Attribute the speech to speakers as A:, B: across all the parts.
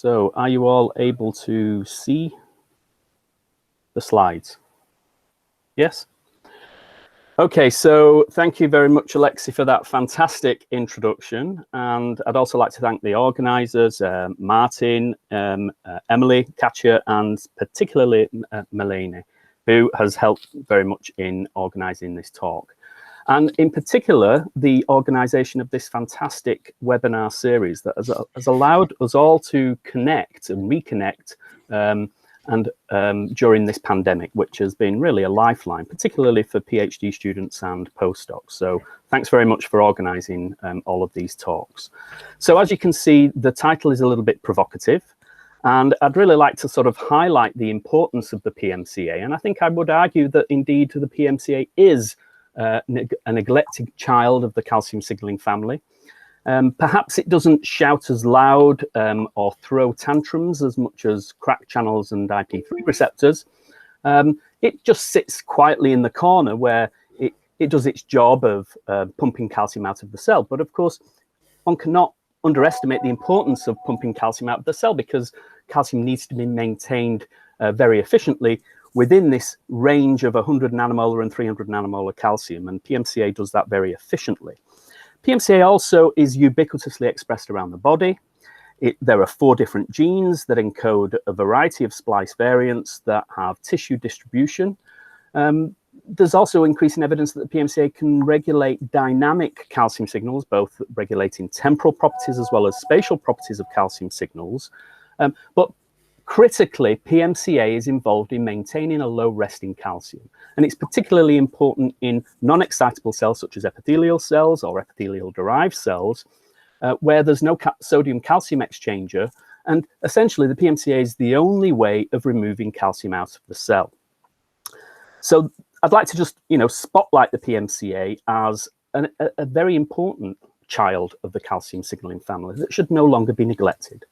A: So are you all able to see the slides? Yes? Okay, so thank you very much, Alexi, for that fantastic introduction. And I'd also like to thank the organisers, Martin, Emily, Katja, and particularly Melanie, who has helped very much in organising this talk. And in particular, the organisation of this fantastic webinar series that has allowed us all to connect and reconnect during this pandemic, which has been really a lifeline, particularly for PhD students and postdocs. So thanks very much for organising all of these talks. So as you can see, the title is a little bit provocative, and I'd really like to sort of highlight the importance of the PMCA. And I think I would argue that indeed the PMCA is a neglected child of the calcium signaling family. Perhaps it doesn't shout as loud or throw tantrums as much as crack channels and IP3 receptors. It just sits quietly in the corner where it does its job of pumping calcium out of the cell. But of course, one cannot underestimate the importance of pumping calcium out of the cell, because calcium needs to be maintained very efficiently within this range of 100 nanomolar and 300 nanomolar calcium, and PMCA does that very efficiently. PMCA also is ubiquitously expressed around the body. There are 4 different genes that encode a variety of splice variants that have tissue distribution. There's also increasing evidence that the PMCA can regulate dynamic calcium signals, both regulating temporal properties as well as spatial properties of calcium signals. But critically, PMCA is involved in maintaining a low resting calcium, and it's particularly important in non-excitable cells such as epithelial cells or epithelial-derived cells, where there's no sodium-calcium exchanger, and essentially the PMCA is the only way of removing calcium out of the cell. So I'd like to just, spotlight the PMCA as a very important child of the calcium signaling family that should no longer be neglected.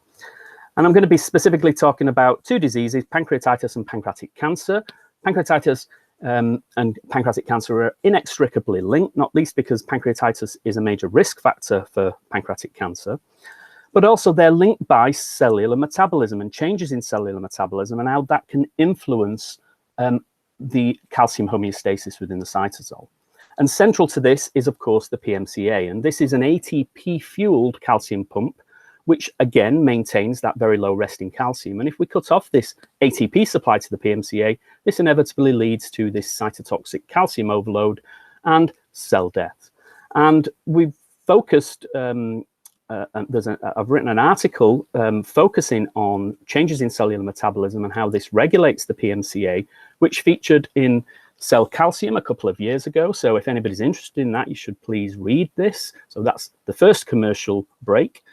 A: And I'm going to be specifically talking about 2 diseases, pancreatitis and pancreatic cancer. Pancreatitis and pancreatic cancer are inextricably linked, not least because pancreatitis is a major risk factor for pancreatic cancer, but also they're linked by cellular metabolism and changes in cellular metabolism and how that can influence the calcium homeostasis within the cytosol. And central to this is, of course, the PMCA, and this is an ATP-fueled calcium pump, which again maintains that very low resting calcium. And if we cut off this ATP supply to the PMCA, this inevitably leads to this cytotoxic calcium overload and cell death. And we've focused, I've written an article focusing on changes in cellular metabolism and how this regulates the PMCA, which featured in Cell Calcium a couple of years ago. So if anybody's interested in that, you should please read this. So that's the first commercial break.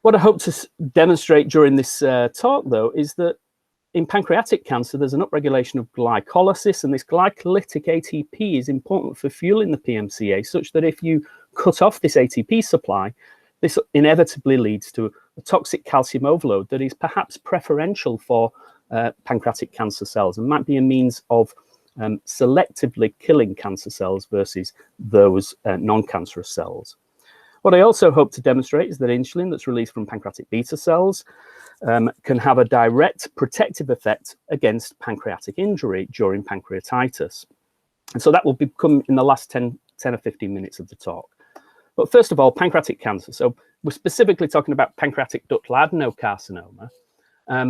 A: What I hope to demonstrate during this talk, though, is that in pancreatic cancer, there's an upregulation of glycolysis, and this glycolytic ATP is important for fueling the PMCA, such that if you cut off this ATP supply, this inevitably leads to a toxic calcium overload that is perhaps preferential for pancreatic cancer cells and might be a means of selectively killing cancer cells versus those non-cancerous cells. What I also hope to demonstrate is that insulin that's released from pancreatic beta cells can have a direct protective effect against pancreatic injury during pancreatitis. And so that will become in the last 10 or 15 minutes of the talk. But first of all, pancreatic cancer. So we're specifically talking about pancreatic ductal adenocarcinoma.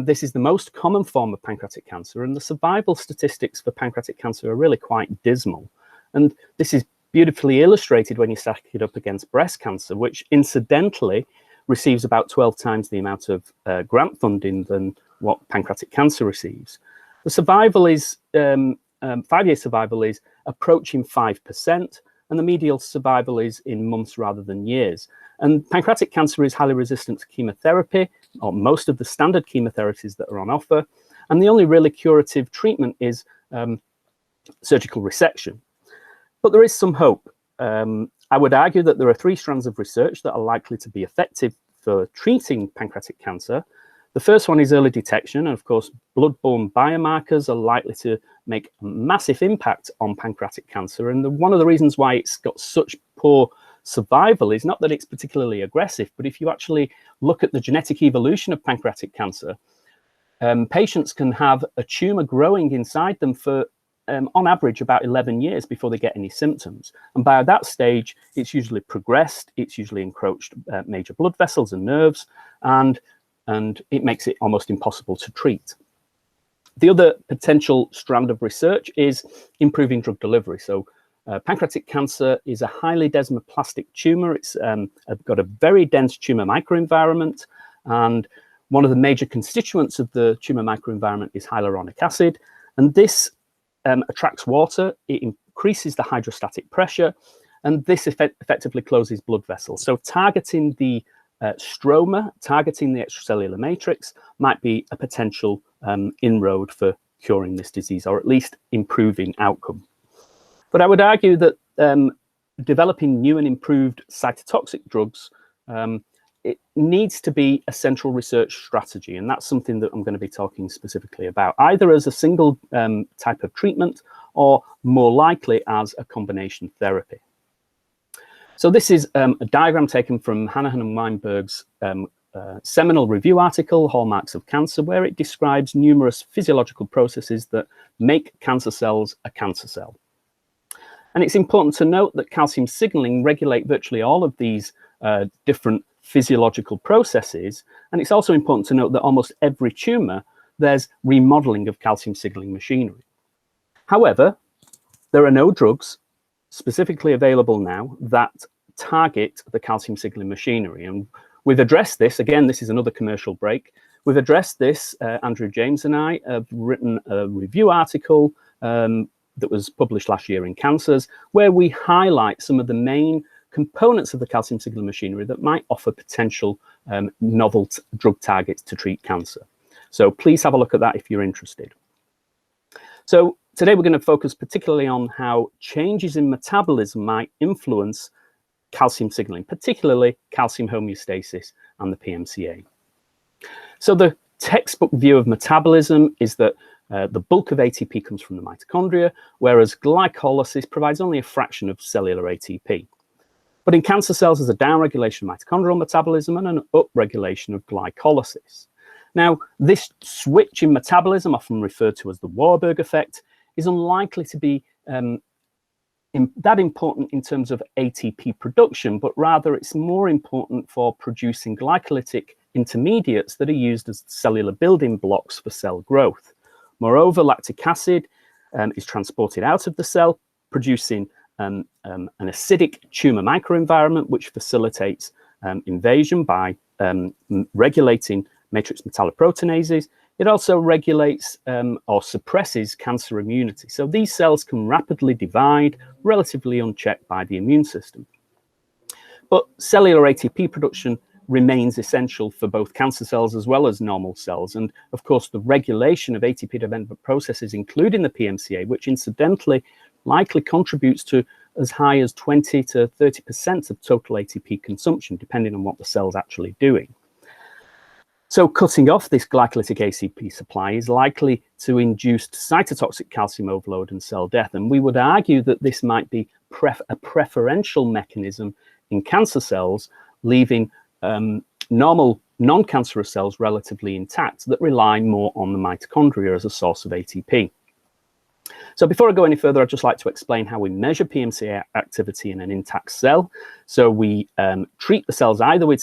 A: This is the most common form of pancreatic cancer, and the survival statistics for pancreatic cancer are really quite dismal. And this is beautifully illustrated when you stack it up against breast cancer, which incidentally receives about 12 times the amount of grant funding than what pancreatic cancer receives. The survival is, 5-year survival is approaching 5%, and the median survival is in months rather than years. And pancreatic cancer is highly resistant to chemotherapy, or most of the standard chemotherapies that are on offer, and the only really curative treatment is surgical resection. But there is some hope. I would argue that there are 3 strands of research that are likely to be effective for treating pancreatic cancer. The first one is early detection, and of course, blood-borne biomarkers are likely to make a massive impact on pancreatic cancer. And one of the reasons why it's got such poor survival is not that it's particularly aggressive, but if you actually look at the genetic evolution of pancreatic cancer, patients can have a tumor growing inside them for on average about 11 years before they get any symptoms. And by that stage, it's usually progressed, it's usually encroached major blood vessels and nerves, and it makes it almost impossible to treat. The other potential strand of research is improving drug delivery. So pancreatic cancer is a highly desmoplastic tumor. It's got a very dense tumor microenvironment, and one of the major constituents of the tumor microenvironment is hyaluronic acid, and this attracts water, it increases the hydrostatic pressure, and this effectively closes blood vessels. So targeting the stroma, targeting the extracellular matrix might be a potential inroad for curing this disease, or at least improving outcome. But I would argue that developing new and improved cytotoxic drugs, it needs to be a central research strategy, and that's something that I'm going to be talking specifically about, either as a single type of treatment or more likely as a combination therapy. So this is a diagram taken from Hanahan and Weinberg's seminal review article, Hallmarks of Cancer, where it describes numerous physiological processes that make cancer cells a cancer cell. And it's important to note that calcium signaling regulate virtually all of these different physiological processes, and it's also important to note that almost every tumor, there's remodeling of calcium signaling machinery. However, there are no drugs specifically available now that target the calcium signaling machinery, and we've addressed this. Again, this is another commercial break. We've addressed this. Andrew James and I have written a review article that was published last year in Cancers, where we highlight some of the main components of the calcium signaling machinery that might offer potential novel drug targets to treat cancer. So please have a look at that if you're interested. So today we're going to focus particularly on how changes in metabolism might influence calcium signaling, particularly calcium homeostasis and the PMCA. So the textbook view of metabolism is that the bulk of ATP comes from the mitochondria, whereas glycolysis provides only a fraction of cellular ATP. But in cancer cells, there's a downregulation of mitochondrial metabolism and an upregulation of glycolysis. Now, this switch in metabolism, often referred to as the Warburg effect, is unlikely to be that important in terms of ATP production, but rather it's more important for producing glycolytic intermediates that are used as cellular building blocks for cell growth. Moreover, lactic acid is transported out of the cell, producing an acidic tumor microenvironment, which facilitates invasion by regulating matrix metalloproteinases. It also regulates or suppresses cancer immunity. So these cells can rapidly divide, relatively unchecked by the immune system. But cellular ATP production remains essential for both cancer cells as well as normal cells. And of course, the regulation of ATP-dependent processes, including the PMCA, which incidentally likely contributes to as high as 20 to 30% of total ATP consumption, depending on what the cell's actually doing. So cutting off this glycolytic ATP supply is likely to induce cytotoxic calcium overload and cell death. And we would argue that this might be a preferential mechanism in cancer cells, leaving normal non-cancerous cells relatively intact that rely more on the mitochondria as a source of ATP. So before I go any further, I'd just like to explain how we measure PMCA activity in an intact cell. So we treat the cells either with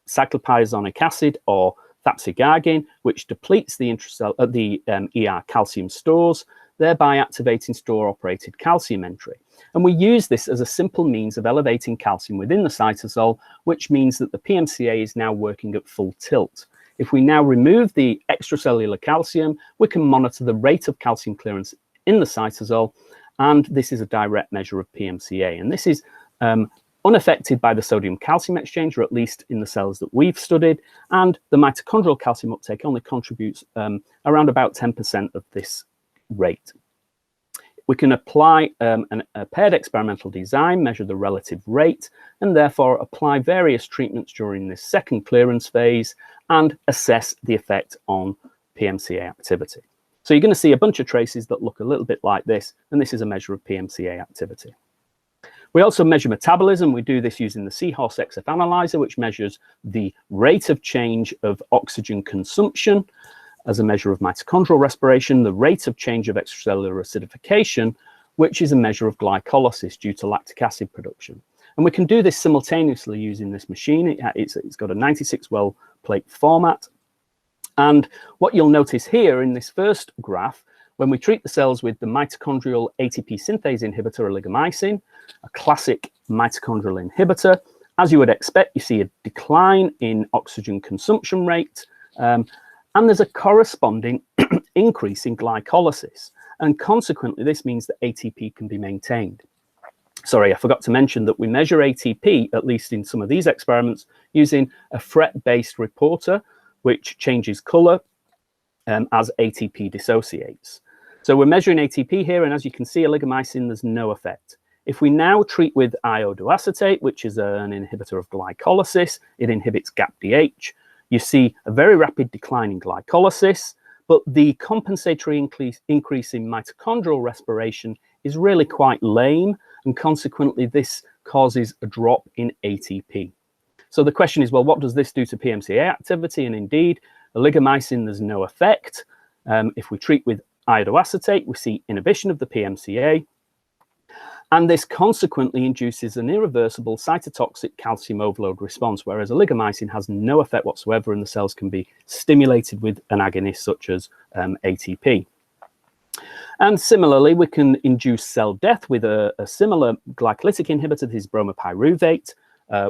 A: cyclopyrazonic acid or thapsigargin, which depletes the ER calcium stores, thereby activating store-operated calcium entry. And we use this as a simple means of elevating calcium within the cytosol, which means that the PMCA is now working at full tilt. If we now remove the extracellular calcium, we can monitor the rate of calcium clearance in the cytosol, and this is a direct measure of PMCA. And this is unaffected by the sodium-calcium exchange, or at least in the cells that we've studied, and the mitochondrial calcium uptake only contributes around about 10% of this rate. We can apply a paired experimental design, measure the relative rate, and therefore apply various treatments during this second clearance phase and assess the effect on PMCA activity. So you're going to see a bunch of traces that look a little bit like this, and this is a measure of PMCA activity. We also measure metabolism. We do this using the Seahorse XF analyzer, which measures the rate of change of oxygen consumption as a measure of mitochondrial respiration, the rate of change of extracellular acidification, which is a measure of glycolysis due to lactic acid production. And we can do this simultaneously using this machine. It's got a 96-well plate format. And what you'll notice here in this first graph, when we treat the cells with the mitochondrial ATP synthase inhibitor, oligomycin, a classic mitochondrial inhibitor, as you would expect, you see a decline in oxygen consumption rate, and there's a corresponding increase in glycolysis. And consequently, this means that ATP can be maintained. Sorry, I forgot to mention that we measure ATP, at least in some of these experiments, using a fret-based reporter, which changes color as ATP dissociates. So we're measuring ATP here, and as you can see, oligomycin, there's no effect. If we now treat with iodoacetate, which is an inhibitor of glycolysis, it inhibits GAPDH, you see a very rapid decline in glycolysis, but the compensatory increase in mitochondrial respiration is really quite lame, and consequently this causes a drop in ATP. So the question is, well, what does this do to PMCA activity? And indeed, oligomycin, there's no effect. If we treat with iodoacetate, we see inhibition of the PMCA, and this consequently induces an irreversible cytotoxic calcium overload response, whereas oligomycin has no effect whatsoever, and the cells can be stimulated with an agonist such as ATP. And similarly, we can induce cell death with a similar glycolytic inhibitor. This is bromopyruvate,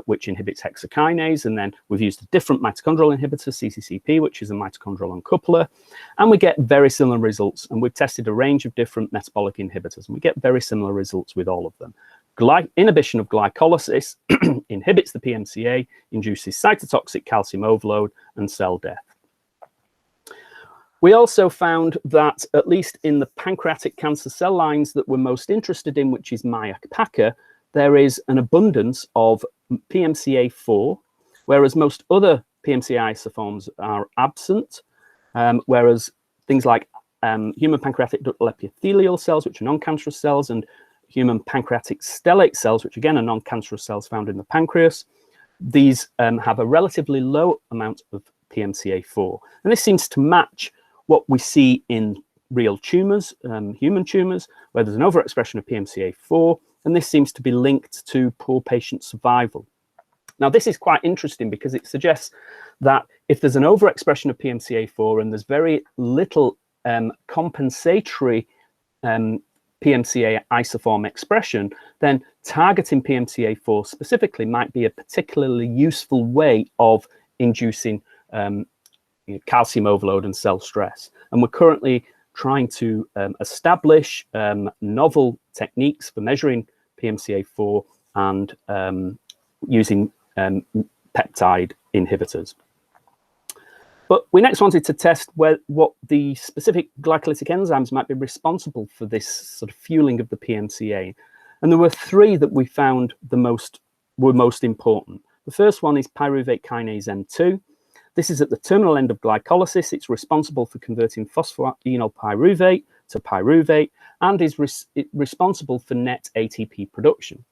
A: which inhibits hexokinase, and then we've used a different mitochondrial inhibitor, CCCP, which is a mitochondrial uncoupler, and we get very similar results. And we've tested a range of different metabolic inhibitors, and we get very similar results with all of them. Inhibition of glycolysis inhibits the PMCA, induces cytotoxic calcium overload and cell death. We also found that, at least in the pancreatic cancer cell lines that we're most interested in, which is MyACPACA, there is an abundance of PMCA4, whereas most other PMCA isoforms are absent, whereas things like human pancreatic ductal epithelial cells, which are non-cancerous cells, and human pancreatic stellate cells, which again are non-cancerous cells found in the pancreas, these have a relatively low amount of PMCA4. And this seems to match what we see in real tumors, human tumors, where there's an overexpression of PMCA4, and this seems to be linked to poor patient survival. Now, this is quite interesting because it suggests that if there's an overexpression of PMCA4 and there's very little compensatory PMCA isoform expression, then targeting PMCA4 specifically might be a particularly useful way of inducing calcium overload and cell stress. And we're currently trying to establish novel techniques for measuring PMCA4 and using peptide inhibitors. But we next wanted to test what the specific glycolytic enzymes might be responsible for this sort of fueling of the PMCA. And there were three that we found were most important. The first one is pyruvate kinase M2. This is at the terminal end of glycolysis. It's responsible for converting phosphoenolpyruvate to pyruvate and is responsible for net ATP production.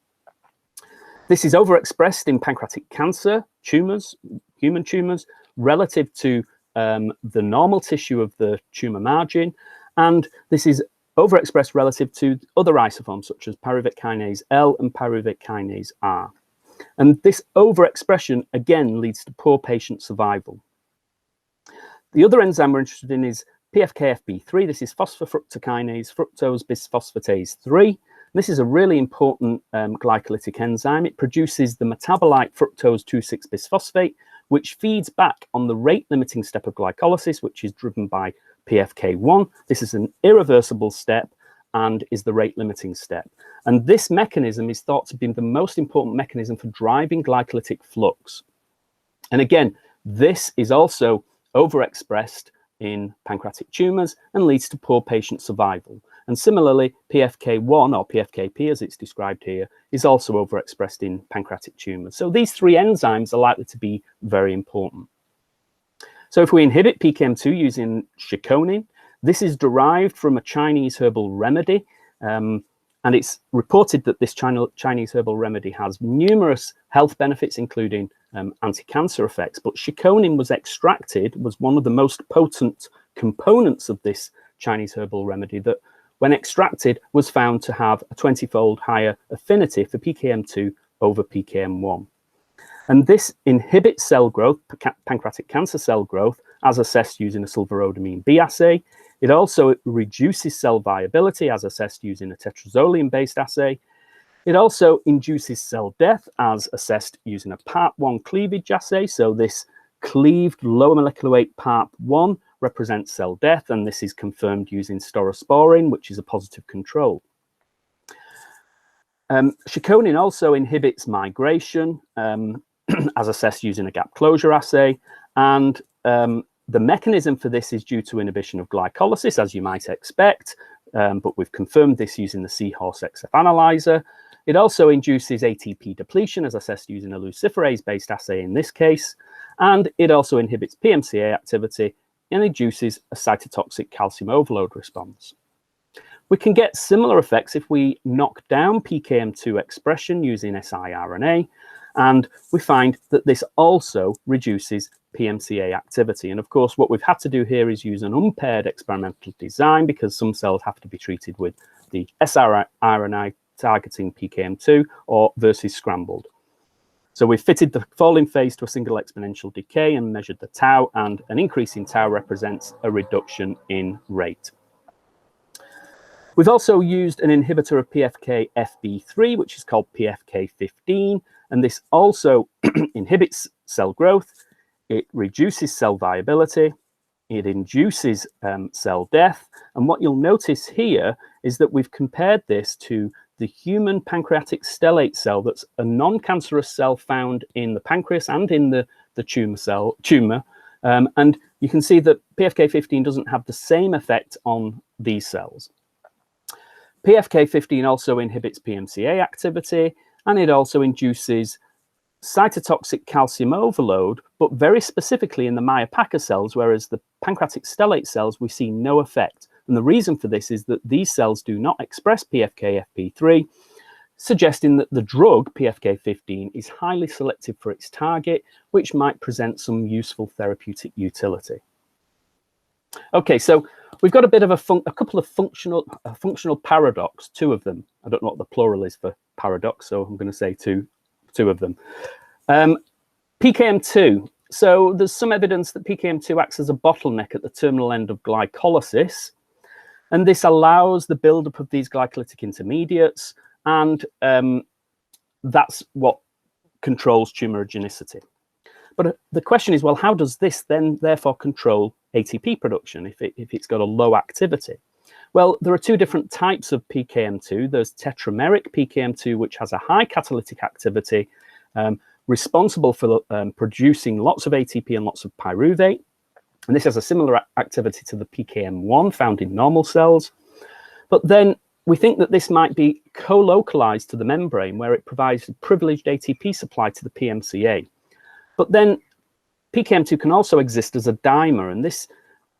A: This is overexpressed in pancreatic cancer tumors, human tumors, relative to the normal tissue of the tumor margin, and this is overexpressed relative to other isoforms such as pyruvate kinase L and pyruvate kinase R. And this overexpression again leads to poor patient survival. The other enzyme we're interested in is PFKFB3. This is phosphofructokinase fructose bisphosphatase 3. This is a really important glycolytic enzyme. It produces the metabolite fructose 2,6-bisphosphate, which feeds back on the rate-limiting step of glycolysis, which is driven by PFK1. This is an irreversible step and is the rate-limiting step. And this mechanism is thought to be the most important mechanism for driving glycolytic flux. And again, this is also overexpressed in pancreatic tumors and leads to poor patient survival. And similarly, PFK1 or PFKP, as it's described here, is also overexpressed in pancreatic tumors. So these three enzymes are likely to be very important. So if we inhibit PKM2 using chiconin, this is derived from a Chinese herbal remedy, And it's reported that this Chinese herbal remedy has numerous health benefits, including anti-cancer effects. But chiconin was extracted, was one of the most potent components of this Chinese herbal remedy that, when extracted, was found to have a 20-fold higher affinity for PKM2 over PKM1. And this inhibits cell growth, pancreatic cancer cell growth, as assessed using a sulforhodamine B assay. It also reduces cell viability, as assessed using a tetrazolium-based assay. It also induces cell death, as assessed using a PARP1 cleavage assay. So this cleaved lower molecular weight PARP1 represents cell death, and this is confirmed using staurosporine, which is a positive control. Chiconin also inhibits migration, as assessed using a gap closure assay, and the mechanism for this is due to inhibition of glycolysis, as you might expect, but we've confirmed this using the Seahorse XF analyzer. It also induces ATP depletion, as assessed using a luciferase-based assay in this case, and it also inhibits PMCA activity and induces a cytotoxic calcium overload response. We can get similar effects if we knock down PKM2 expression using siRNA, and we find that this also reduces PMCA activity. And of course, what we've had to do here is use an unpaired experimental design, because some cells have to be treated with the siRNA targeting PKM2 or versus scrambled. So we've fitted the falling phase to a single exponential decay and measured the tau, and an increase in tau represents a reduction in rate. We've also used an inhibitor of PFK-FB3, which is called PFK15, and this also inhibits cell growth. It reduces cell viability, it induces cell death, and what you'll notice here is that we've compared this to the human pancreatic stellate cell, that's a non-cancerous cell found in the pancreas and in the tumor, and you can see that PFK15 doesn't have the same effect on these cells. PFK15 also inhibits PMCA activity, and it also induces cytotoxic calcium overload, but very specifically in the Myopatha cells, whereas the pancreatic stellate cells, we see no effect. And the reason for this is that these cells do not express PFK-FB3, suggesting that the drug PFK15 is highly selective for its target, which might present some useful therapeutic utility. Okay, so we've got a bit of a couple of functional paradox, two of them. I don't know what the plural is for paradox, so I'm going to say two of them. PKM2. So there's some evidence that PKM2 acts as a bottleneck at the terminal end of glycolysis, and this allows the buildup of these glycolytic intermediates, and that's what controls tumorigenicity. But the question is, well, how does this then therefore control ATP production if it's got a low activity? Well, there are two different types of PKM2. There's tetrameric PKM2, which has a high catalytic activity, responsible for producing lots of ATP and lots of pyruvate. And this has a similar activity to the PKM1 found in normal cells. But then we think that this might be co-localized to the membrane, where it provides a privileged ATP supply to the PMCA. But then PKM2 can also exist as a dimer, and this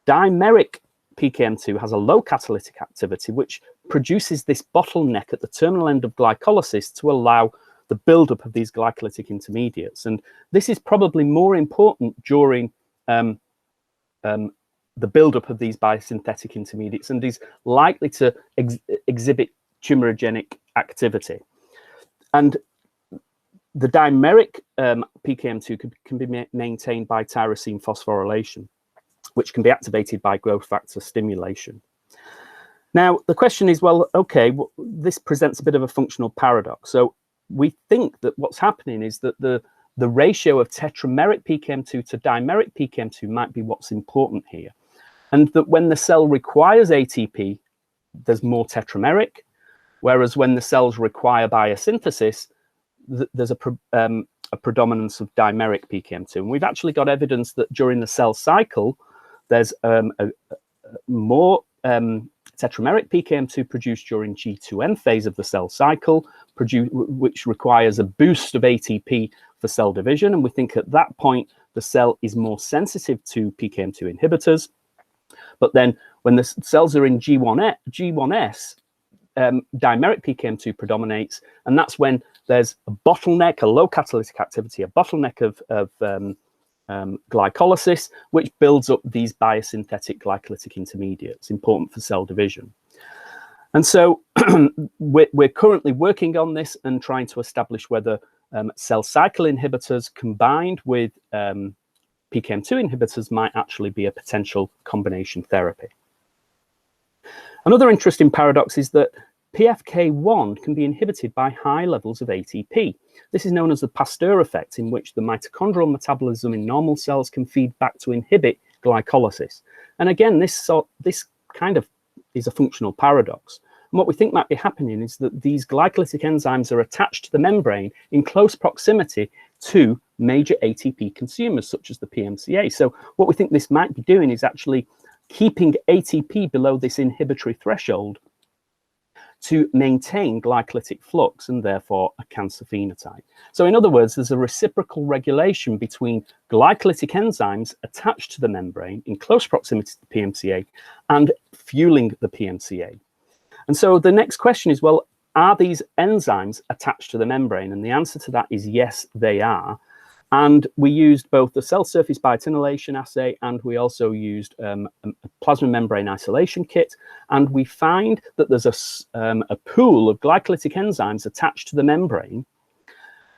A: dimeric PKM2 has a low catalytic activity, which produces this bottleneck at the terminal end of glycolysis to allow the buildup of these glycolytic intermediates. And this is probably more important during the buildup of these biosynthetic intermediates, and is likely to exhibit tumorigenic activity. And the dimeric PKM2 can be maintained by tyrosine phosphorylation, which can be activated by growth factor stimulation. Now, the question is, well, okay, this presents a bit of a functional paradox. So we think that what's happening is that the ratio of tetrameric PKM2 to dimeric PKM2 might be what's important here. And that when the cell requires ATP, there's more tetrameric, whereas when the cells require biosynthesis, there's a predominance of dimeric PKM2. And we've actually got evidence that during the cell cycle, there's more tetrameric PKM2 produced during G2M phase of the cell cycle, which requires a boost of ATP for cell division. And we think at that point, the cell is more sensitive to PKM2 inhibitors. But then when the cells are in G1S, dimeric PKM2 predominates, and that's when there's a bottleneck, a low catalytic activity, a bottleneck of glycolysis, which builds up these biosynthetic glycolytic intermediates, important for cell division. And so we're currently working on this and trying to establish whether cell cycle inhibitors combined with PKM2 inhibitors might actually be a potential combination therapy. Another interesting paradox is that PFK1 can be inhibited by high levels of ATP. This is known as the Pasteur effect, in which the mitochondrial metabolism in normal cells can feed back to inhibit glycolysis. And again, this kind of is a functional paradox. And what we think might be happening is that these glycolytic enzymes are attached to the membrane in close proximity to major ATP consumers, such as the PMCA. So what we think this might be doing is actually keeping ATP below this inhibitory threshold to maintain glycolytic flux and therefore a cancer phenotype. So in other words, there's a reciprocal regulation between glycolytic enzymes attached to the membrane in close proximity to the PMCA and fueling the PMCA. And so the next question is, well, are these enzymes attached to the membrane? And the answer to that is yes, they are. And we used both the cell surface biotinylation assay, and we also used a plasma membrane isolation kit. And we find that there's a pool of glycolytic enzymes attached to the membrane.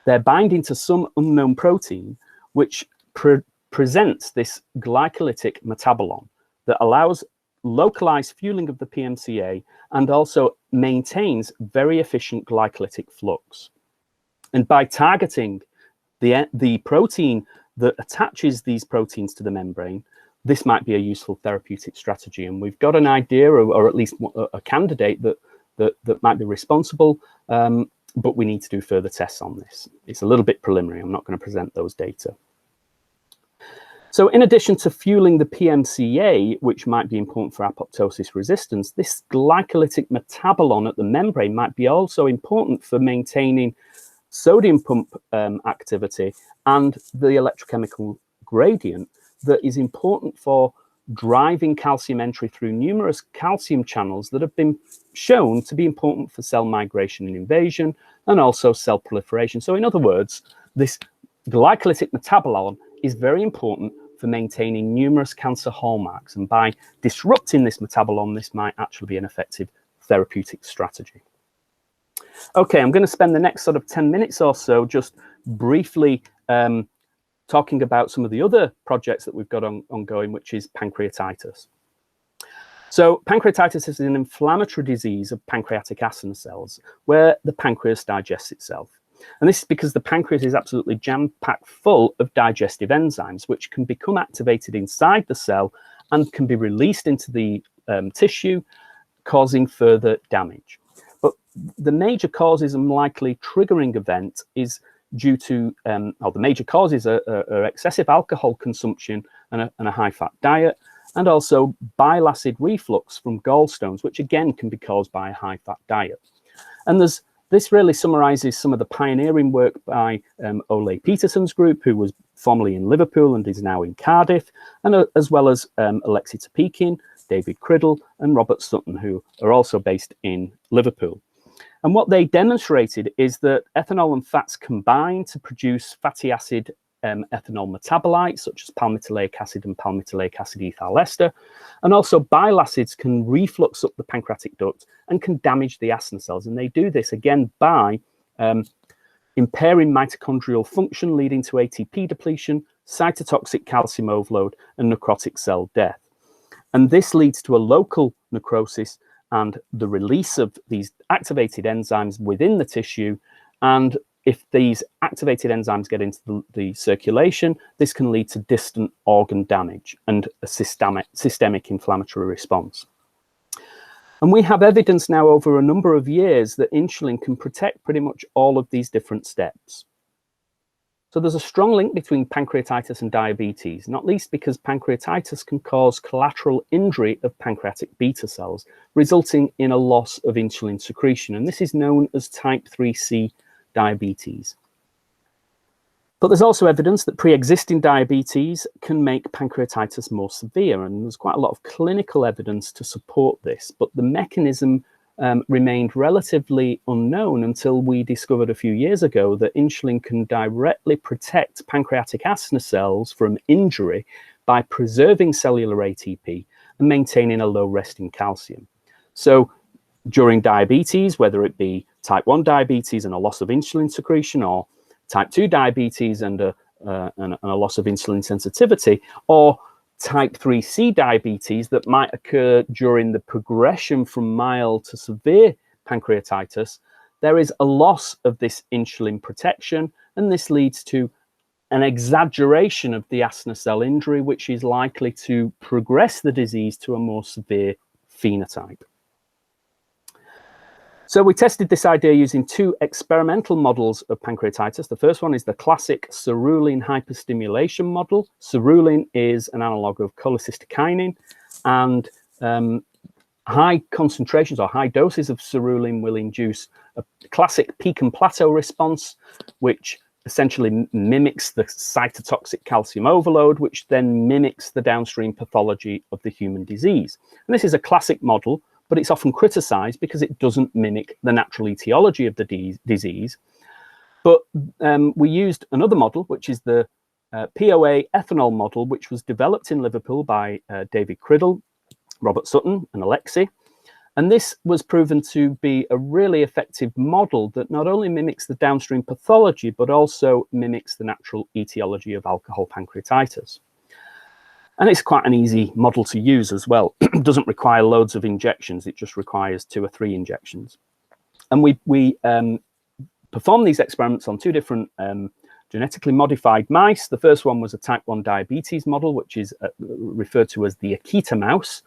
A: They're binding to some unknown protein, which presents this glycolytic metabolon that allows localized fueling of the PMCA and also maintains very efficient glycolytic flux. And by targeting the protein that attaches these proteins to the membrane, this might be a useful therapeutic strategy. And we've got an idea, or at least a candidate that might be responsible, but we need to do further tests on this. It's a little bit preliminary. I'm not going to present those data. So in addition to fueling the PMCA, which might be important for apoptosis resistance, this glycolytic metabolon at the membrane might be also important for maintaining sodium pump activity and the electrochemical gradient that is important for driving calcium entry through numerous calcium channels that have been shown to be important for cell migration and invasion and also cell proliferation. So in other words, this glycolytic metabolon is very important for maintaining numerous cancer hallmarks. And by disrupting this metabolon, this might actually be an effective therapeutic strategy. Okay, I'm going to spend the next sort of 10 minutes or so just briefly talking about some of the other projects that we've got ongoing, which is pancreatitis. So pancreatitis is an inflammatory disease of pancreatic acinar cells where the pancreas digests itself. And this is because the pancreas is absolutely jam-packed full of digestive enzymes, which can become activated inside the cell and can be released into the tissue, causing further damage. But the major causes and likely triggering event is due to, the major causes are excessive alcohol consumption and a high-fat diet, and also bile acid reflux from gallstones, which again can be caused by a high-fat diet. And this really summarizes some of the pioneering work by Ole Peterson's group, who was formerly in Liverpool and is now in Cardiff, and as well as Alexei Topikin, David Criddle, and Robert Sutton, who are also based in Liverpool. And what they demonstrated is that ethanol and fats combine to produce fatty acid ethanol metabolites, such as palmitoleic acid and palmitoleic acid ethyl ester. And also bile acids can reflux up the pancreatic duct and can damage the acinar cells. And they do this again by impairing mitochondrial function, leading to ATP depletion, cytotoxic calcium overload, and necrotic cell death. And this leads to a local necrosis and the release of these activated enzymes within the tissue. And if these activated enzymes get into the circulation, this can lead to distant organ damage and a systemic inflammatory response. And we have evidence now over a number of years that insulin can protect pretty much all of these different steps. So there's a strong link between pancreatitis and diabetes, not least because pancreatitis can cause collateral injury of pancreatic beta cells, resulting in a loss of insulin secretion. And this is known as type 3C diabetes. But there's also evidence that pre-existing diabetes can make pancreatitis more severe, and there's quite a lot of clinical evidence to support this. But the mechanism remained relatively unknown until we discovered a few years ago that insulin can directly protect pancreatic acinar cells from injury by preserving cellular ATP and maintaining a low resting calcium. So during diabetes, whether it be type 1 diabetes and a loss of insulin secretion, or type 2 diabetes and a loss of insulin sensitivity, or type 3C diabetes that might occur during the progression from mild to severe pancreatitis, there is a loss of this insulin protection, and this leads to an exaggeration of the acinar cell injury, which is likely to progress the disease to a more severe phenotype. So we tested this idea using two experimental models of pancreatitis. The first one is the classic cerulean hyperstimulation model. Cerulean is an analog of cholecystokinin, and high concentrations or high doses of cerulean will induce a classic peak and plateau response, which essentially mimics the cytotoxic calcium overload, which then mimics the downstream pathology of the human disease. And this is a classic model, but it's often criticized because it doesn't mimic the natural etiology of the disease. But we used another model, which is the POA ethanol model, which was developed in Liverpool by David Criddle, Robert Sutton, and Alexi. And this was proven to be a really effective model that not only mimics the downstream pathology, but also mimics the natural etiology of alcohol pancreatitis. And it's quite an easy model to use as well. It doesn't require loads of injections. It just requires 2 or 3 injections. And we performed these experiments on 2 different genetically modified mice. The first one was a type 1 diabetes model, which is referred to as the Akita mouse.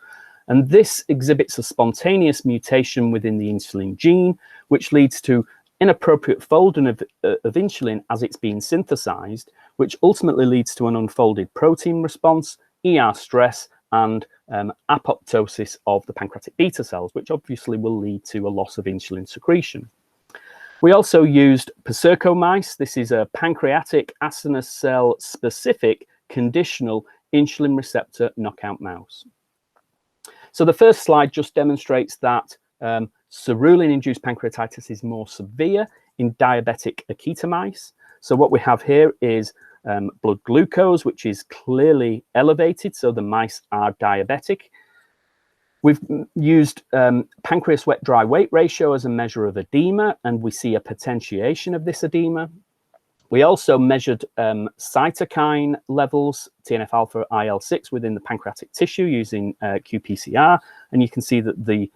A: And this exhibits a spontaneous mutation within the insulin gene, which leads to inappropriate folding of insulin as it's being synthesized, which ultimately leads to an unfolded protein response, ER stress, and apoptosis of the pancreatic beta cells, which obviously will lead to a loss of insulin secretion. We also used Perserco mice. This is a pancreatic acinar cell specific conditional insulin receptor knockout mouse. So the first slide just demonstrates that cerulean-induced pancreatitis is more severe in diabetic Akita mice. So what we have here is blood glucose, which is clearly elevated, so the mice are diabetic. We've used pancreas wet-dry weight ratio as a measure of edema, and we see a potentiation of this edema. We also measured cytokine levels, TNF-alpha, IL-6 within the pancreatic tissue using qPCR, and you can see that the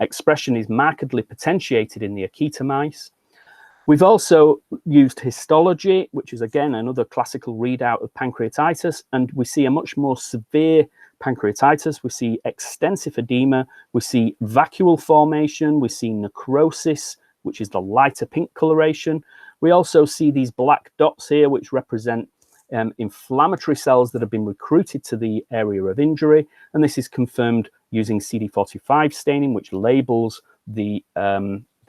A: expression is markedly potentiated in the Akita mice. We've also used histology, which is again another classical readout of pancreatitis, and we see a much more severe pancreatitis. We see extensive edema, we see vacuole formation, we see necrosis, which is the lighter pink coloration. We also see these black dots here, which represent inflammatory cells that have been recruited to the area of injury, and this is confirmed using CD45 staining, which labels the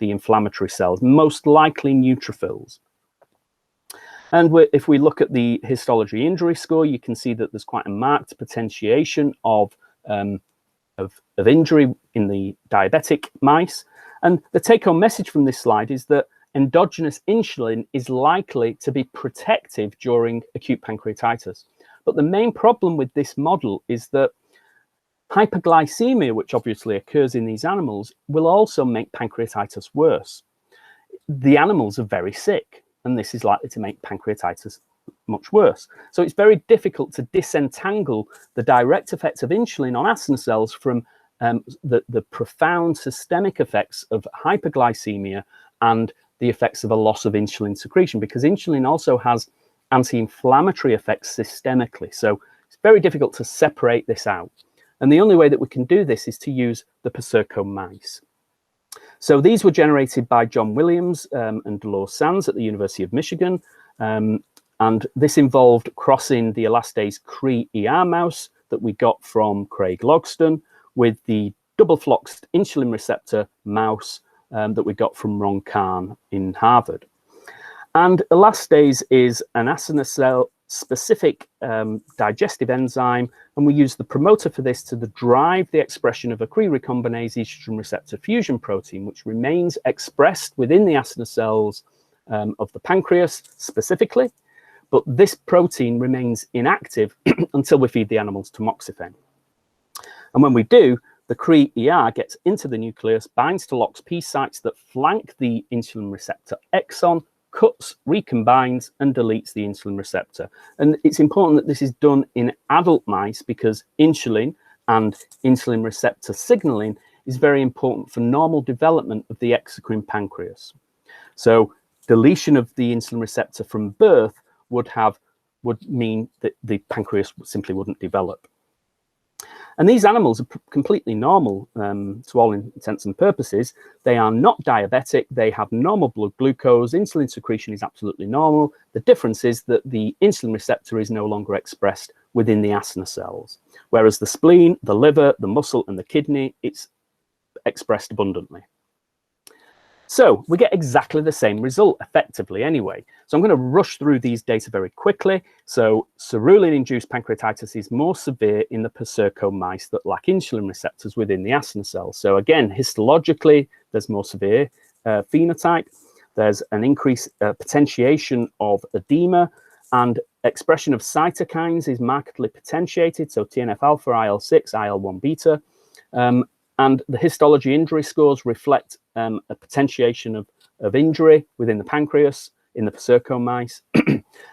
A: inflammatory cells, most likely neutrophils. And if we look at the histology injury score, you can see that there's quite a marked potentiation of injury in the diabetic mice. And the take-home message from this slide is that endogenous insulin is likely to be protective during acute pancreatitis. But the main problem with this model is that hyperglycemia, which obviously occurs in these animals, will also make pancreatitis worse. The animals are very sick, and this is likely to make pancreatitis much worse. So it's very difficult to disentangle the direct effects of insulin on acinar cells from the profound systemic effects of hyperglycemia and the effects of a loss of insulin secretion, because insulin also has anti-inflammatory effects systemically. So it's very difficult to separate this out. And the only way that we can do this is to use the Perserco mice. So these were generated by John Williams and Dolores Sands at the University of Michigan. And this involved crossing the elastase Cree-ER mouse that we got from Craig Logston with the double-floxed insulin receptor mouse that we got from Ron Kahn in Harvard. And elastase is an acinar cell specific digestive enzyme, and we use the promoter for this to drive the expression of a Cre-recombinase estrogen receptor fusion protein, which remains expressed within the acinar cells of the pancreas specifically, but this protein remains inactive until we feed the animals tamoxifen. And when we do, the Cre-ER gets into the nucleus, binds to LOX-P sites that flank the insulin receptor exon, cuts, recombines, and deletes the insulin receptor. And it's important that this is done in adult mice because insulin and insulin receptor signaling is very important for normal development of the exocrine pancreas. So deletion of the insulin receptor from birth would mean that the pancreas simply wouldn't develop. And these animals are completely normal to all intents and purposes. They are not diabetic. They have normal blood glucose. Insulin secretion is absolutely normal. The difference is that the insulin receptor is no longer expressed within the acinar cells, whereas the spleen, the liver, the muscle, and the kidney, it's expressed abundantly. So we get exactly the same result effectively anyway. So I'm going to rush through these data very quickly. So cerulean-induced pancreatitis is more severe in the Perserco mice that lack insulin receptors within the acinar cells. So again, histologically, there's more severe phenotype. There's an increased potentiation of edema, and expression of cytokines is markedly potentiated. So TNF-alpha, IL-6, IL-1 beta. And the histology injury scores reflect a potentiation of injury within the pancreas in the Perserco mice.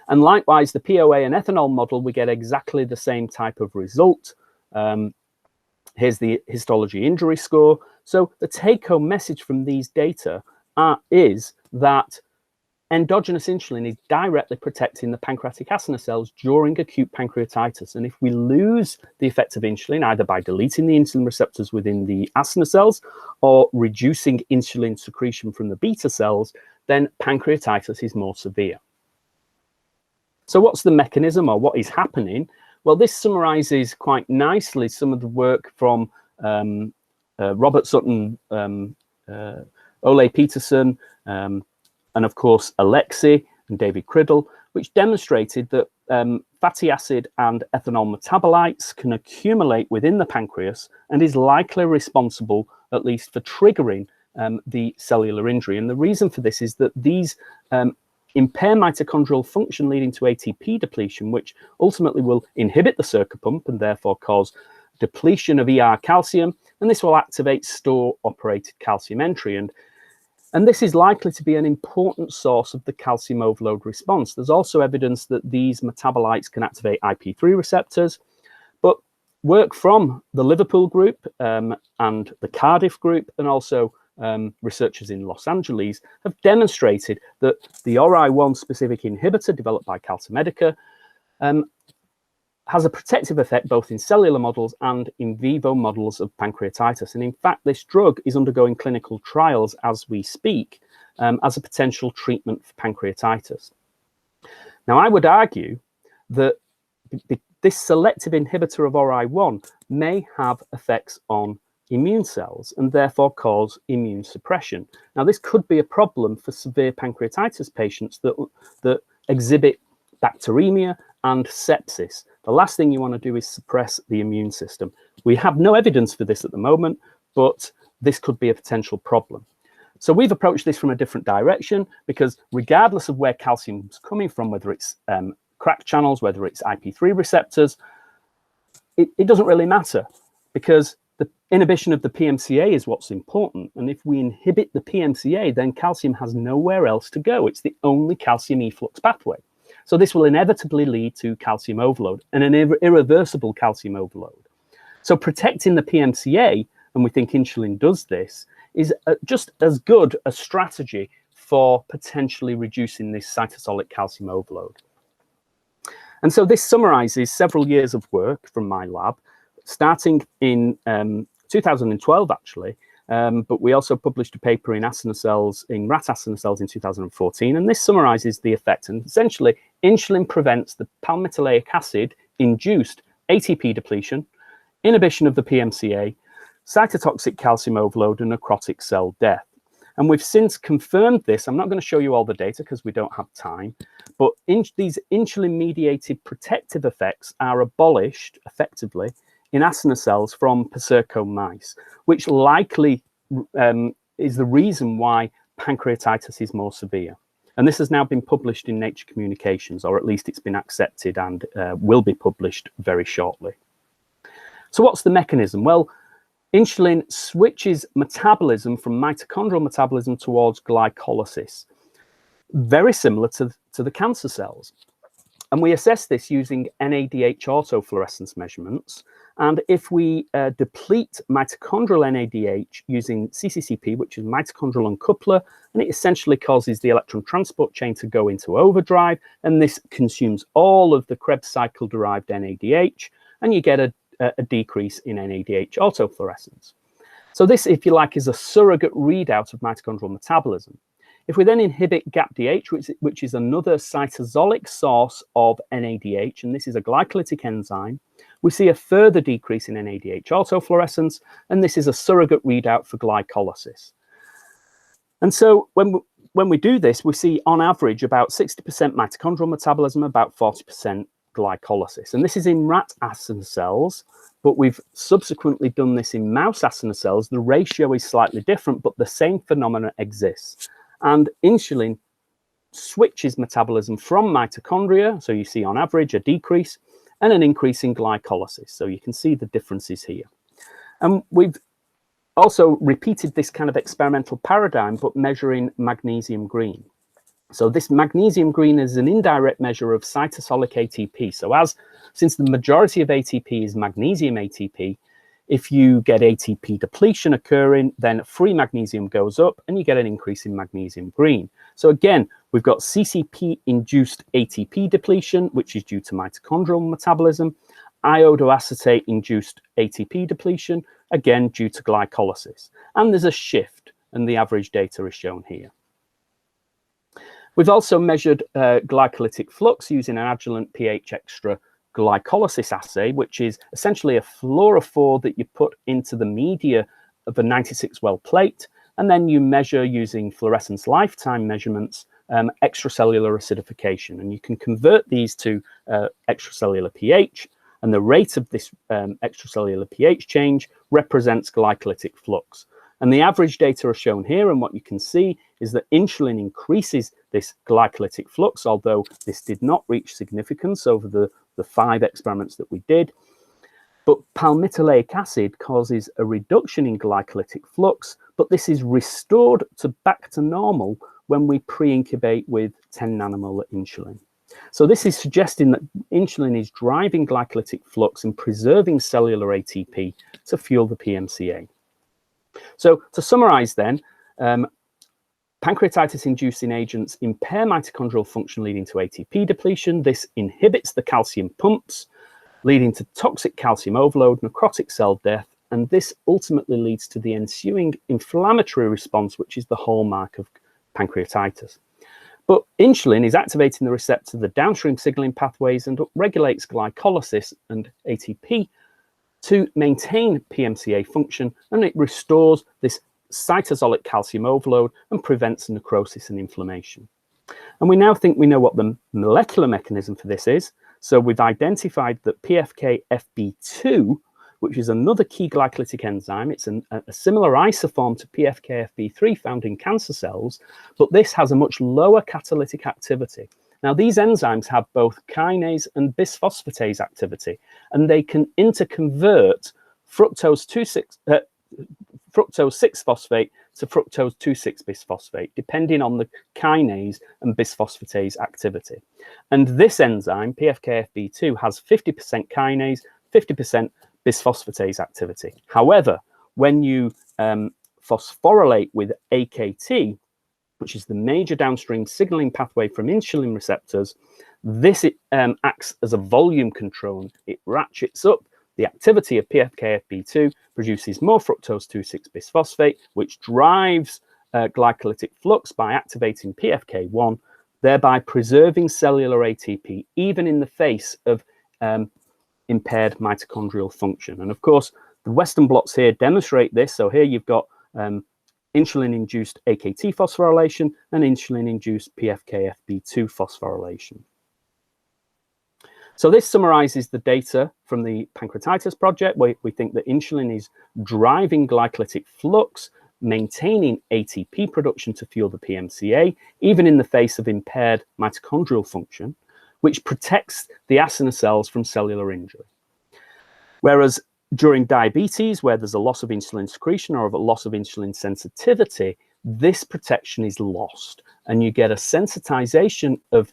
A: And likewise, the POA and ethanol model, we get exactly the same type of result. Here's the histology injury score. So the take-home message from these data is that endogenous insulin is directly protecting the pancreatic acinar cells during acute pancreatitis. And if we lose the effect of insulin, either by deleting the insulin receptors within the acinar cells or reducing insulin secretion from the beta cells, then pancreatitis is more severe. So what's the mechanism, or what is happening? Well, this summarizes quite nicely some of the work from Robert Sutton, Ole Peterson, and of course, Alexei and David Criddle, which demonstrated that fatty acid and ethanol metabolites can accumulate within the pancreas and is likely responsible, at least, for triggering the cellular injury. And the reason for this is that these impair mitochondrial function, leading to ATP depletion, which ultimately will inhibit the Serco pump and therefore cause depletion of ER calcium, and this will activate store-operated calcium entry. And this is likely to be an important source of the calcium overload response. There's also evidence that these metabolites can activate IP3 receptors, but work from the Liverpool group and the Cardiff group, and also researchers in Los Angeles, have demonstrated that the ORI1 specific inhibitor developed by Calcimedica has a protective effect both in cellular models and in vivo models of pancreatitis. And in fact, this drug is undergoing clinical trials as we speak as a potential treatment for pancreatitis. Now, I would argue that this selective inhibitor of ORI1 may have effects on immune cells and therefore cause immune suppression. Now, this could be a problem for severe pancreatitis patients that exhibit bacteremia and sepsis. The last thing you want to do is suppress the immune system. We have no evidence for this at the moment, but this could be a potential problem. So we've approached this from a different direction, because regardless of where calcium is coming from, whether it's crack channels, whether it's IP3 receptors, it doesn't really matter, because the inhibition of the PMCA is what's important. And if we inhibit the PMCA, then calcium has nowhere else to go. It's the only calcium efflux pathway. So this will inevitably lead to calcium overload, and an irreversible calcium overload. So protecting the PMCA, and we think insulin does this, is just as good a strategy for potentially reducing this cytosolic calcium overload. And so this summarizes several years of work from my lab, starting in 2012, actually, but we also published a paper in acinar cells, in rat acinar cells, in 2014, and this summarizes the effect. And essentially, insulin prevents the palmitoleic acid-induced ATP depletion, inhibition of the PMCA, cytotoxic calcium overload, and necrotic cell death. And we've since confirmed this. I'm not going to show you all the data because we don't have time, but these insulin-mediated protective effects are abolished effectively in asana cells from Paserco mice, which likely is the reason why pancreatitis is more severe. And this has now been published in Nature Communications, or at least it's been accepted and will be published very shortly. So what's the mechanism? Well, insulin switches metabolism from mitochondrial metabolism towards glycolysis, very similar to the cancer cells. And we assess this using NADH autofluorescence measurements. And if we deplete mitochondrial NADH using CCCP, which is mitochondrial uncoupler, and it essentially causes the electron transport chain to go into overdrive, and this consumes all of the Krebs cycle-derived NADH, and you get a decrease in NADH autofluorescence. So this, if you like, is a surrogate readout of mitochondrial metabolism. If we then inhibit GAPDH, which is another cytosolic source of NADH, and this is a glycolytic enzyme, we see a further decrease in NADH autofluorescence, and this is a surrogate readout for glycolysis. And so when we do this, we see on average about 60% mitochondrial metabolism, about 40% glycolysis. And this is in rat asana cells, but we've subsequently done this in mouse asana cells. The ratio is slightly different, but the same phenomena exists. And insulin switches metabolism from mitochondria, so you see on average a decrease, and an increase in glycolysis. So you can see the differences here. And we've also repeated this kind of experimental paradigm, but measuring magnesium green. So this magnesium green is an indirect measure of cytosolic ATP. So since the majority of ATP is magnesium ATP, if you get ATP depletion occurring, then free magnesium goes up and you get an increase in magnesium green. So again, we've got CCP-induced ATP depletion, which is due to mitochondrial metabolism, iodoacetate-induced ATP depletion, again due to glycolysis. And there's a shift, and the average data is shown here. We've also measured glycolytic flux using an Agilent pH extra glycolysis assay, which is essentially a fluorophore that you put into the media of a 96-well plate, and then you measure using fluorescence lifetime measurements extracellular acidification. And you can convert these to extracellular pH, and the rate of this extracellular pH change represents glycolytic flux. And the average data are shown here, and what you can see is that insulin increases this glycolytic flux, although this did not reach significance over the 5 experiments that we did. But palmitoleic acid causes a reduction in glycolytic flux, but this is restored back to normal when we pre-incubate with 10 nanomolar insulin. So this is suggesting that insulin is driving glycolytic flux and preserving cellular ATP to fuel the PMCA. So to summarize then, pancreatitis-inducing agents impair mitochondrial function, leading to ATP depletion. This inhibits the calcium pumps, leading to toxic calcium overload, necrotic cell death, and this ultimately leads to the ensuing inflammatory response, which is the hallmark of pancreatitis. But insulin is activating the receptor, the downstream signaling pathways, and regulates glycolysis and ATP to maintain PMCA function, and it restores this cytosolic calcium overload and prevents necrosis and inflammation. And we now think we know what the molecular mechanism for this is. So we've identified that PFKFB2, which is another key glycolytic enzyme, it's a similar isoform to PFKFB3 found in cancer cells, but this has a much lower catalytic activity. Now, these enzymes have both kinase and bisphosphatase activity, and they can interconvert fructose 6-phosphate to fructose 2,6-bisphosphate, depending on the kinase and bisphosphatase activity. And this enzyme, PFKFB2, has 50% kinase, 50% bisphosphatase activity. However, when you phosphorylate with AKT, which is the major downstream signaling pathway from insulin receptors, this acts as a volume control. It ratchets up the activity of PFKFB2, produces more fructose 2,6-bisphosphate, which drives glycolytic flux by activating PFK1, thereby preserving cellular ATP, even in the face of impaired mitochondrial function. And of course, the Western blots here demonstrate this. So here you've got insulin-induced AKT phosphorylation, and insulin-induced PFKFB2 phosphorylation. So this summarizes the data from the pancreatitis project, where we think that insulin is driving glycolytic flux, maintaining ATP production to fuel the PMCA, even in the face of impaired mitochondrial function, which protects the acinar cells from cellular injury. Whereas during diabetes, where there's a loss of insulin secretion or a loss of insulin sensitivity, this protection is lost, and you get a sensitization of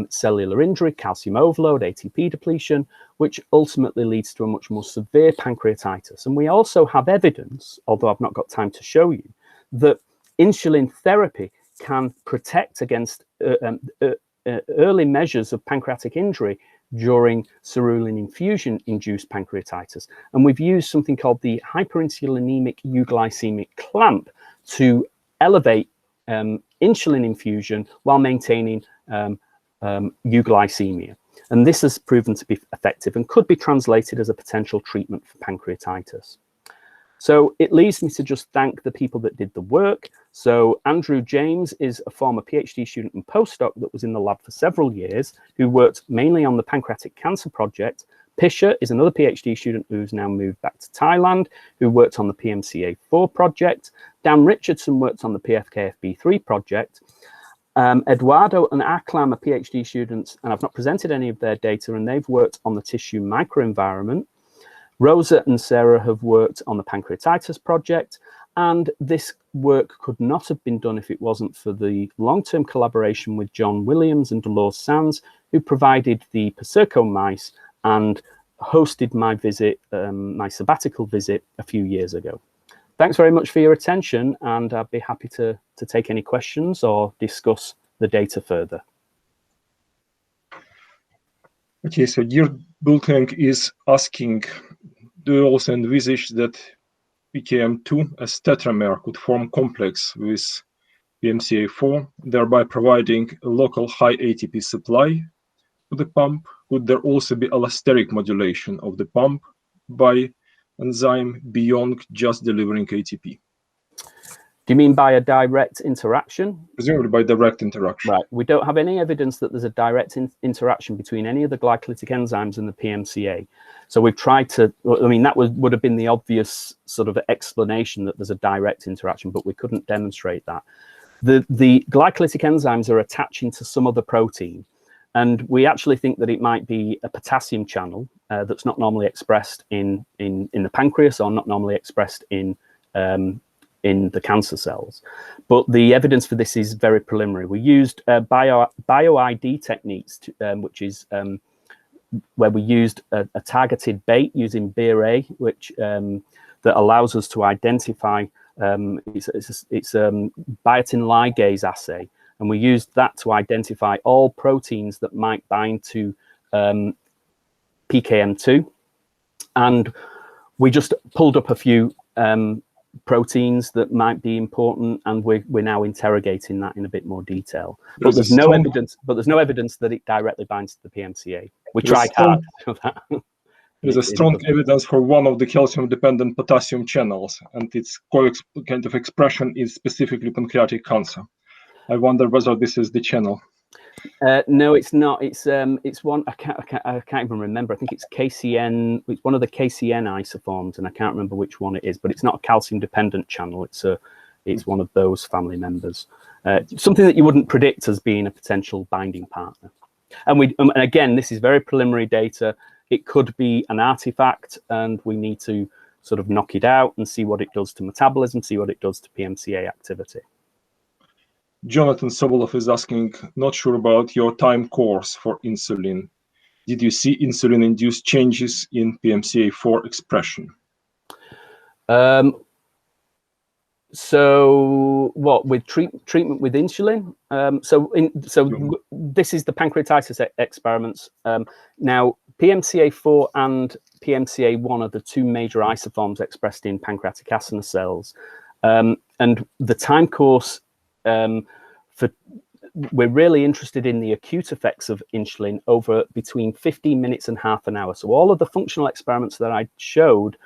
A: cellular injury, calcium overload, ATP depletion, which ultimately leads to a much more severe pancreatitis. And we also have evidence, although I've not got time to show you, that insulin therapy can protect against early measures of pancreatic injury during cerulean infusion-induced pancreatitis. And we've used something called the hyperinsulinemic euglycemic clamp to elevate insulin infusion while maintaining euglycemia. And this has proven to be effective and could be translated as a potential treatment for pancreatitis. So it leaves me to just thank the people that did the work. So Andrew James is a former PhD student and postdoc that was in the lab for several years, who worked mainly on the pancreatic cancer project. Pisha is another PhD student who's now moved back to Thailand, who worked on the PMCA4 project. Dan Richardson worked on the PFKFB3 project. Eduardo and Aklam are PhD students, and I've not presented any of their data, and they've worked on the tissue microenvironment. Rosa and Sarah have worked on the pancreatitis project, and this work could not have been done if it wasn't for the long-term collaboration with John Williams and Dolores Sands, who provided the Perserco mice and hosted my visit, my sabbatical visit a few years ago. Thanks very much for your attention, and I'd be happy to take any questions or discuss the data further.
B: Okay, so dear Bultang is asking, do you also envisage that PKM2 as tetramer could form complex with PMCA4, thereby providing a local high ATP supply to the pump? Could there also be allosteric modulation of the pump by enzyme beyond just delivering ATP?
A: Do you mean by a direct interaction?
B: Presumably by direct interaction.
A: Right. We don't have any evidence that there's a direct interaction between any of the glycolytic enzymes and the PMCA. So we've tried to, I mean, that would have been the obvious sort of explanation that there's a direct interaction, but we couldn't demonstrate that. The glycolytic enzymes are attaching to some other protein, and we actually think that it might be a potassium channel that's not normally expressed in the pancreas, or not normally expressed in the cancer cells. But the evidence for this is very preliminary. We used bio-ID techniques, which is where we used a targeted bait using BRA, which that allows us to identify, it's a biotin ligase assay, and we used that to identify all proteins that might bind to PKM2, and we just pulled up a few proteins that might be important, and we're now interrogating that in a bit more detail. But there's no evidence. But there's no evidence that it directly binds to the PMCA. We tried hard for that.
B: There's a strong evidence for one of the calcium-dependent potassium channels, and its kind of expression is specifically pancreatic cancer. I wonder whether this is the channel.
A: No, it's not. It's one. I can't even remember. I think it's KCN. It's one of the KCN isoforms, and I can't remember which one it is. But it's not a calcium-dependent channel. It's one of those family members. Something that you wouldn't predict as being a potential binding partner. And and again, this is very preliminary data. It could be an artifact, and we need to sort of knock it out and see what it does to metabolism, see what it does to PMCA activity.
B: Jonathan Sobolov is asking, not sure about your time course for insulin. Did you see insulin-induced changes in PMCA4 expression?
A: So what, with treatment with insulin? This is the pancreatitis experiments. Now, PMCA4 and PMCA1 are the two major isoforms expressed in pancreatic acinar cells. And the time course, we're really interested in the acute effects of insulin over between 15 minutes and half an hour. So all of the functional experiments that I showed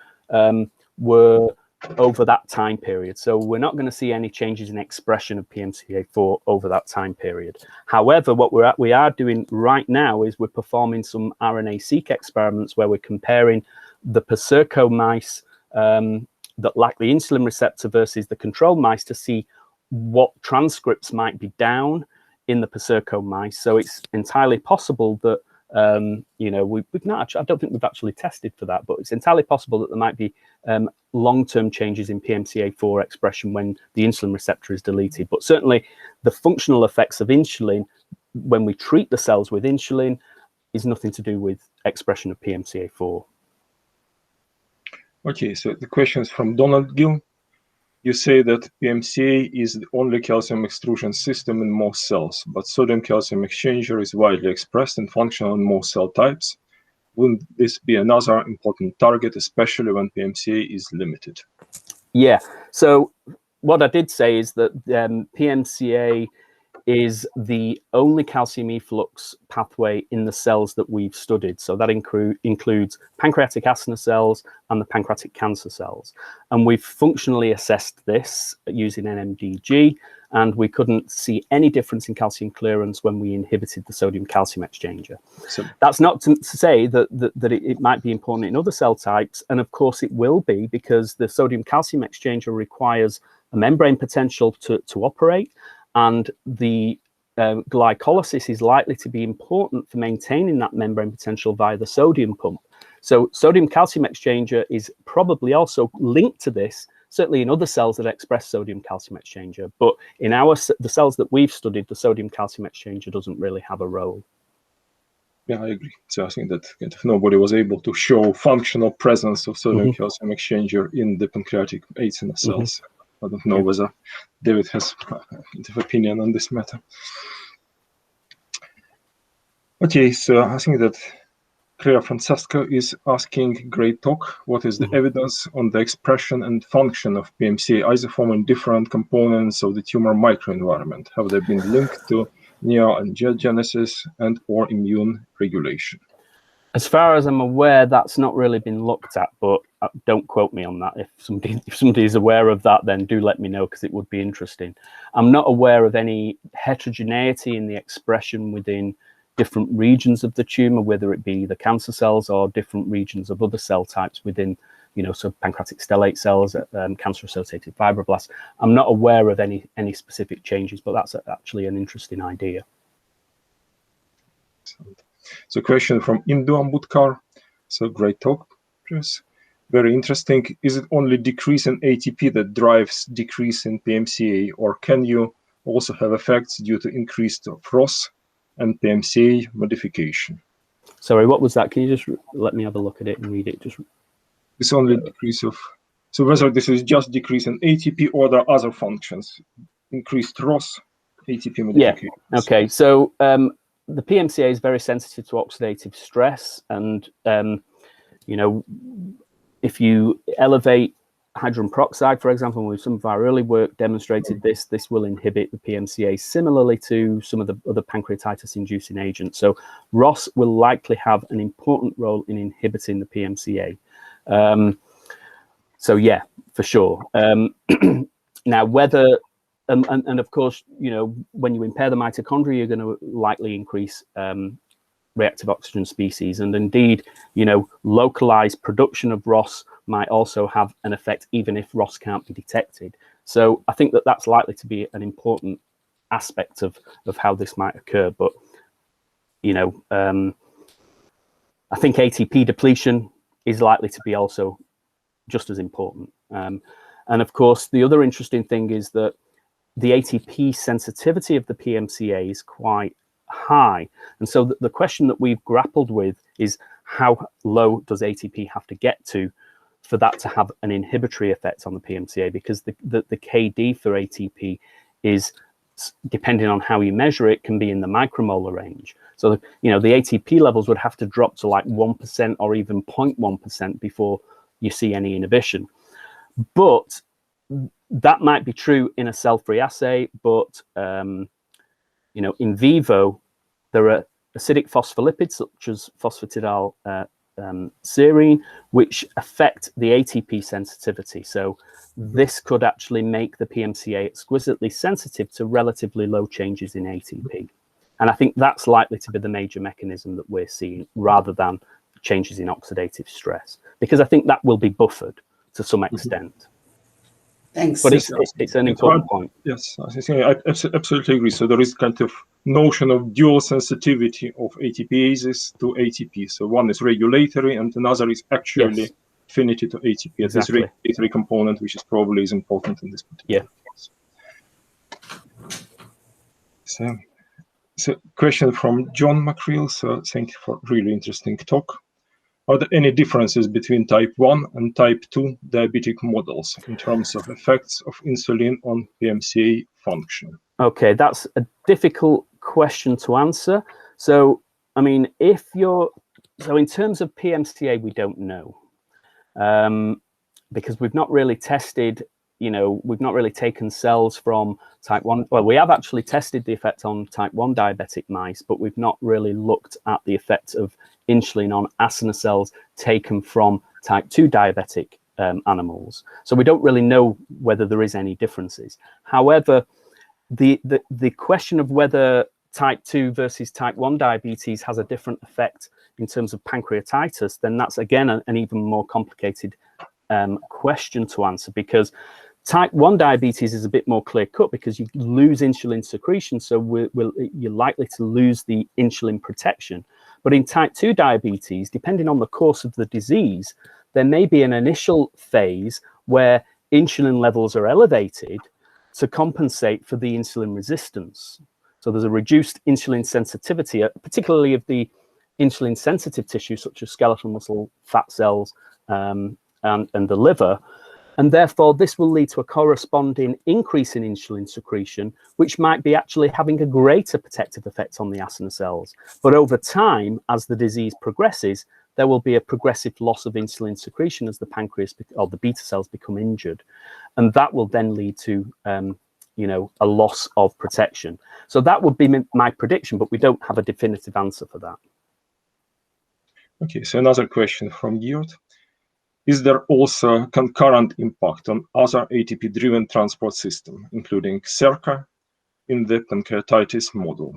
A: were over that time period. So we're not going to see any changes in expression of PMCA4 over that time period. However, what we are doing right now is we're performing some RNA-seq experiments where we're comparing the Pasurco mice that lack the insulin receptor versus the control mice to see what transcripts might be down in the Pasurco mice. So it's entirely possible that you know, we've not actually, I don't think we've actually tested for that, but it's entirely possible that there might be long-term changes in PMCA4 expression when the insulin receptor is deleted. But certainly the functional effects of insulin when we treat the cells with insulin is nothing to do with expression of PMCA4.
B: Okay, so the question is from Donald Gill. You say that PMCA is the only calcium extrusion system in most cells, but sodium calcium exchanger is widely expressed and functional in most cell types. Wouldn't this be another important target, especially when PMCA is limited?
A: Yeah, so what I did say is that PMCA is the only calcium efflux pathway in the cells that we've studied. So that includes pancreatic acinar cells and the pancreatic cancer cells. And we've functionally assessed this using NMDG, and we couldn't see any difference in calcium clearance when we inhibited the sodium calcium exchanger. So that's not to say that it might be important in other cell types, and of course it will be, because the sodium calcium exchanger requires a membrane potential to operate. And the glycolysis is likely to be important for maintaining that membrane potential via the sodium pump. So sodium calcium exchanger is probably also linked to this, certainly in other cells that express sodium calcium exchanger. But in the cells that we've studied, the sodium calcium exchanger doesn't really have a role.
B: Yeah, I agree. So I think that nobody was able to show functional presence of sodium calcium exchanger in the pancreatic acinar cells. I don't know whether David has an opinion on this matter. Okay, so I think that Clara Francesca is asking, great talk, what is the evidence on the expression and function of PMCA isoform in different components of the tumor microenvironment? Have they been linked to neoangiogenesis and or immune regulation? As
A: far as I'm aware, that's not really been looked at, but don't quote me on that. If somebody is aware of that, then do let me know, because it would be interesting. I'm not aware of any heterogeneity in the expression within different regions of the tumor, whether it be the cancer cells or different regions of other cell types within, you know, so pancreatic stellate cells, cancer-associated fibroblasts. I'm not aware of any specific changes, but that's actually an interesting idea.
B: So question from Indu Ambudkar. So great talk, Chris. Very interesting. Is it only decrease in ATP that drives decrease in PMCA, or can you also have effects due to increased ROS and PMCA modification?
A: Sorry, what was that? Can you just let me have a look at it and read it? Just
B: it's only decrease of. So whether this is just decrease in ATP or there are other functions, increased ROS, ATP modification.
A: Yeah. Okay. So the PMCA is very sensitive to oxidative stress, and you know, if you elevate hydrogen peroxide, for example, with some of our early work demonstrated this will inhibit the PMCA similarly to some of the other pancreatitis inducing agents. So ROS will likely have an important role in inhibiting the PMCA. So yeah, for sure. Now whether and of course, you know, when you impair the mitochondria, you're going to likely increase reactive oxygen species. And indeed, you know, localized production of ROS might also have an effect, even if ROS can't be detected. So I think that that's likely to be an important aspect of how this might occur. But, you know, I think ATP depletion is likely to be also just as important. And of course, the other interesting thing is that the ATP sensitivity of the PMCA is quite high. And so the question that we've grappled with is, how low does ATP have to get to for that to have an inhibitory effect on the PMCA? Because the KD for ATP is, depending on how you measure it, can be in the micromolar range. So, you know, the ATP levels would have to drop to like 1% or even 0.1% before you see any inhibition. But that might be true in a cell-free assay, but you know, in vivo, there are acidic phospholipids such as phosphatidyl serine, which affect the ATP sensitivity. So this could actually make the PMCA exquisitely sensitive to relatively low changes in ATP. And I think that's likely to be the major mechanism that we're seeing, rather than changes in oxidative stress, because I think that will be buffered to some extent.
C: Thanks.
A: But it's an important point.
B: Yes, I absolutely agree. So there is kind of notion of dual sensitivity of ATPases to ATP. So one is regulatory and another is actually affinity to ATP. Exactly. This regulatory component, which is probably is important in this particular case. So question from John McCreel. So thank you for really interesting talk. Are there any differences between type 1 and type 2 diabetic models in terms of effects of insulin on PMCA function?
A: Okay, that's a difficult question to answer. So, I mean, so in terms of PMCA, we don't know, because we've not really tested, we've not really taken cells from type 1. Well, we have actually tested the effect on type 1 diabetic mice, but we've not really looked at the effect of insulin on Acinar cells taken from type 2 diabetic animals. So we don't really know whether there is any differences. However, the question of whether type 2 versus type 1 diabetes has a different effect in terms of pancreatitis, then that's again an even more complicated question to answer, because type 1 diabetes is a bit more clear cut because you lose insulin secretion, so you're likely to lose the insulin protection. But in type 2 diabetes, depending on the course of the disease, there may be an initial phase where insulin levels are elevated to compensate for the insulin resistance. So there's a reduced insulin sensitivity, particularly of the insulin sensitive tissue, such as skeletal muscle, fat cells, and the liver. And therefore, this will lead to a corresponding increase in insulin secretion, which might be actually having a greater protective effect on the Acinar cells. But over time, as the disease progresses, there will be a progressive loss of insulin secretion as the pancreas or the beta cells become injured. And that will then lead to, a loss of protection. So that would be my prediction, but we don't have a definitive answer for that.
B: Okay, so another question from Geert. Is there also concurrent impact on other ATP-driven transport system, including SERCA, in the pancreatitis model?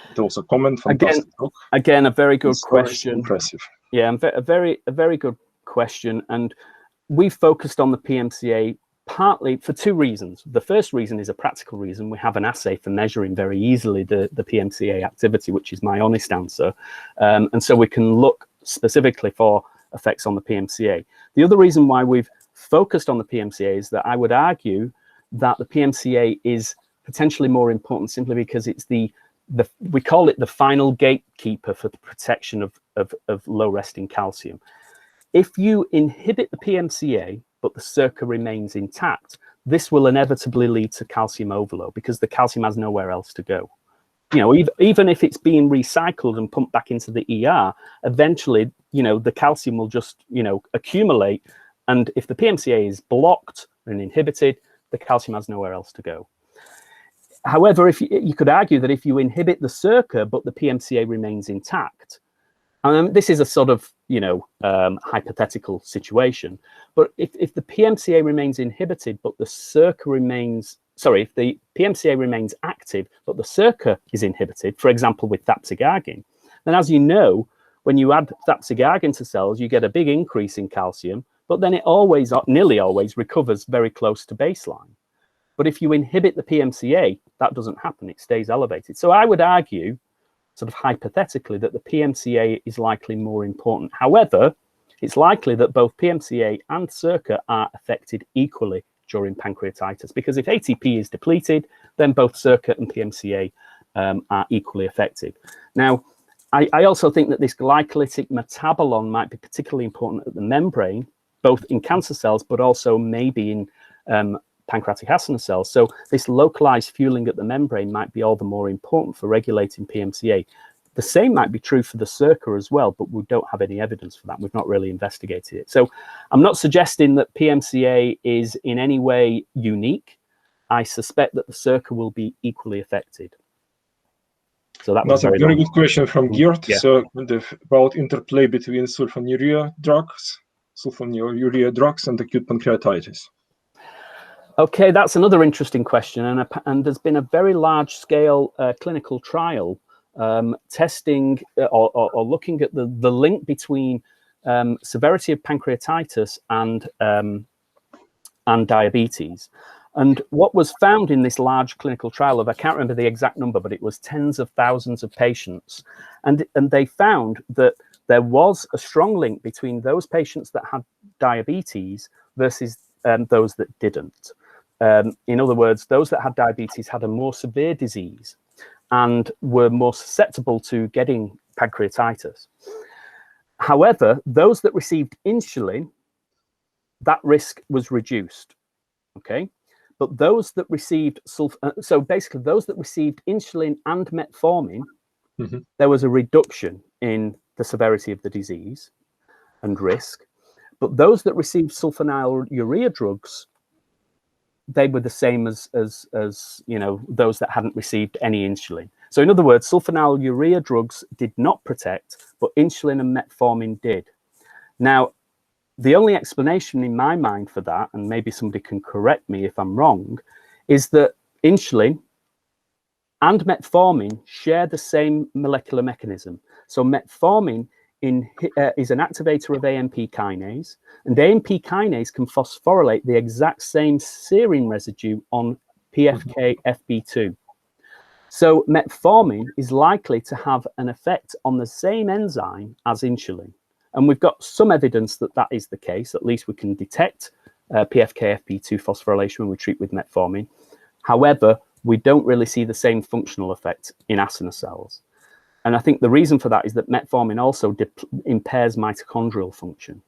B: It also comment from
A: again, a very good question.
B: Impressive.
A: Yeah, a very good question. And we focused on the PMCA partly for two reasons. The first reason is a practical reason. We have an assay for measuring very easily the PMCA activity, which is my honest answer. And so we can look specifically for effects on the PMCA. The other reason why we've focused on the PMCA is that I would argue that the PMCA is potentially more important simply because it's we call it the final gatekeeper for the protection of low resting calcium. If you inhibit the PMCA, but the circuit remains intact, this will inevitably lead to calcium overload because the calcium has nowhere else to go. Even if it's being recycled and pumped back into the ER, eventually, the calcium will just, accumulate. And if the PMCA is blocked and inhibited, the calcium has nowhere else to go. However, if you could argue that if you inhibit the circuit, but the PMCA remains intact, this is a sort of, hypothetical situation. But if the PMCA remains inhibited, but the circuit remains, if the PMCA remains active, but the circuit is inhibited, for example, with thapsigargin, then as you know, when you add thapsigargin to cells, you get a big increase in calcium, but then it nearly always recovers very close to baseline. But if you inhibit the PMCA, that doesn't happen. It stays elevated. So I would argue, sort of hypothetically, that the PMCA is likely more important. However, it's likely that both PMCA and circuit are affected equally during pancreatitis, because if ATP is depleted, then both circuit and PMCA are equally affected. Now, I also think that this glycolytic metabolon might be particularly important at the membrane, both in cancer cells, but also maybe in pancreatic Acinar cells. So this localized fueling at the membrane might be all the more important for regulating PMCA. The same might be true for the circuit as well, but we don't have any evidence for that. We've not really investigated it. So I'm not suggesting that PMCA is in any way unique. I suspect that the circuit will be equally affected. So that was
B: That's a very
A: long.
B: good question from Geert.
A: Yeah.
B: So about interplay between sulfonylurea drugs and acute pancreatitis.
A: Okay, that's another interesting question, and there's been a very large-scale clinical trial testing or looking at the link between severity of pancreatitis and diabetes. And what was found in this large clinical trial of, I can't remember the exact number, but it was tens of thousands of patients, and they found that there was a strong link between those patients that had diabetes versus those that didn't. In other words, those that had diabetes had a more severe disease and were more susceptible to getting pancreatitis. However, those that received insulin, that risk was reduced, okay? But those that received so basically those that received insulin and metformin, there was a reduction in the severity of the disease and risk. But those that received sulfonylurea drugs, they were the same as you know, those that hadn't received any insulin. So in other words, sulfonylurea drugs did not protect, but insulin and metformin did. Now, the only explanation in my mind for that, and maybe somebody can correct me if I'm wrong, is that insulin and metformin share the same molecular mechanism. So metformin is an activator of AMP kinase, and AMP kinase can phosphorylate the exact same serine residue on PFK-FB2. So metformin is likely to have an effect on the same enzyme as insulin. And we've got some evidence that that is the case. At least we can detect PFK-FB2 phosphorylation when we treat with metformin. However, we don't really see the same functional effect in acinar cells. And I think the reason for that is that metformin also impairs mitochondrial function.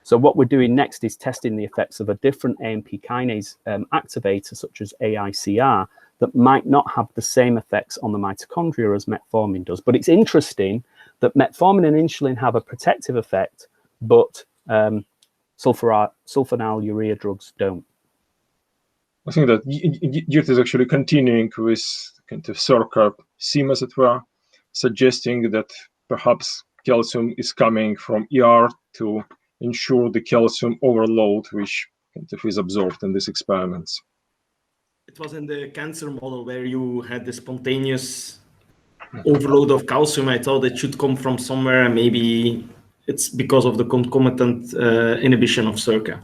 A: So what we're doing next is testing the effects of a different AMP kinase activator, such as AICR, that might not have the same effects on the mitochondria as metformin does. But it's interesting that metformin and insulin have a protective effect, but sulfonylurea drugs don't.
B: I think that Geert is actually continuing with kind of circa theme, as it were, suggesting that perhaps calcium is coming from ER to ensure the calcium overload, which kind of is absorbed in these experiments.
C: It was in the cancer model where you had the spontaneous overload of calcium. I thought it should come from somewhere, and maybe it's because of the concomitant inhibition of SERCA.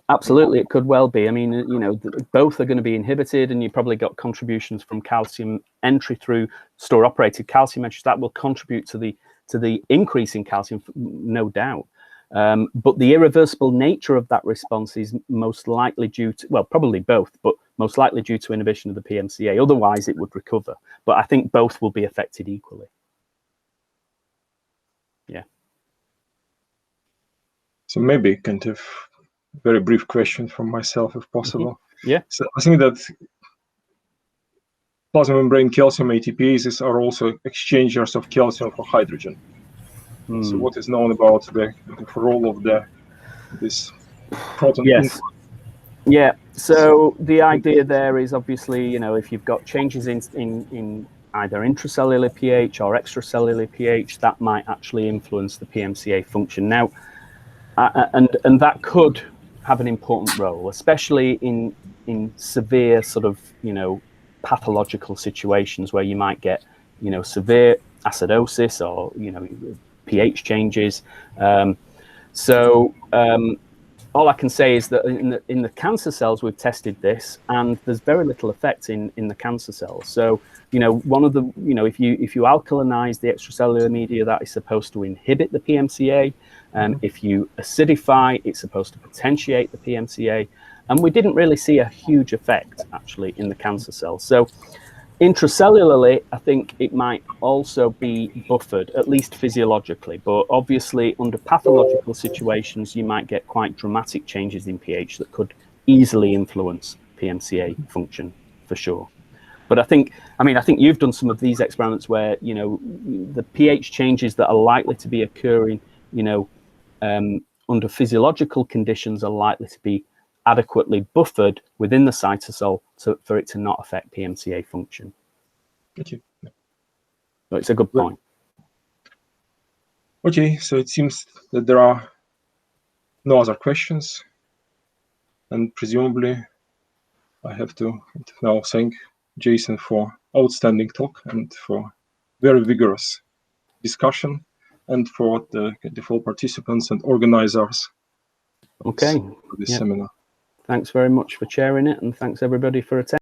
A: Absolutely, it could well be. I mean, you know, both are going to be inhibited, and you probably got contributions from calcium entry through store-operated calcium entries that will contribute to the increase in calcium, no doubt. But the irreversible nature of that response is most likely due to, well, probably both, but most likely due to inhibition of the PMCA. Otherwise, it would recover. But I think both will be affected equally. Yeah.
B: So maybe kind of very brief question from myself, if possible.
A: Yeah.
B: So I think that plasma membrane calcium ATPases are also exchangers of calcium for hydrogen. So what is known about the role of this proton?
A: Yes. Yeah. So the idea there is obviously, you know, if you've got changes in either intracellular pH or extracellular pH, that might actually influence the PMCA function. Now, and that could have an important role, especially in severe sort of, you know, pathological situations where you might get, you know, severe acidosis or, you know, pH changes. All I can say is that in the cancer cells, we've tested this, and there's very little effect in the cancer cells. So, you know, one of the, you know, if you alkalinize the extracellular media, that is supposed to inhibit the PMCA. If you acidify, it's supposed to potentiate the PMCA. And we didn't really see a huge effect, actually, in the cancer cells. So intracellularly, I think it might also be buffered, at least physiologically. But obviously, under pathological situations, you might get quite dramatic changes in pH that could easily influence PMCA function, for sure. But I think you've done some of these experiments where, you know, the pH changes that are likely to be occurring, you know, under physiological conditions are likely to be adequately buffered within the cytosol for it to not affect PMCA function.
B: Thank you.
A: So it's a good point.
B: Okay, so it seems that there are no other questions, and presumably I have to now thank Jason for outstanding talk and for very vigorous discussion, and for the full participants and organizers
A: Okay.
B: for this seminar.
A: Thanks very much for chairing it, and thanks everybody for attending.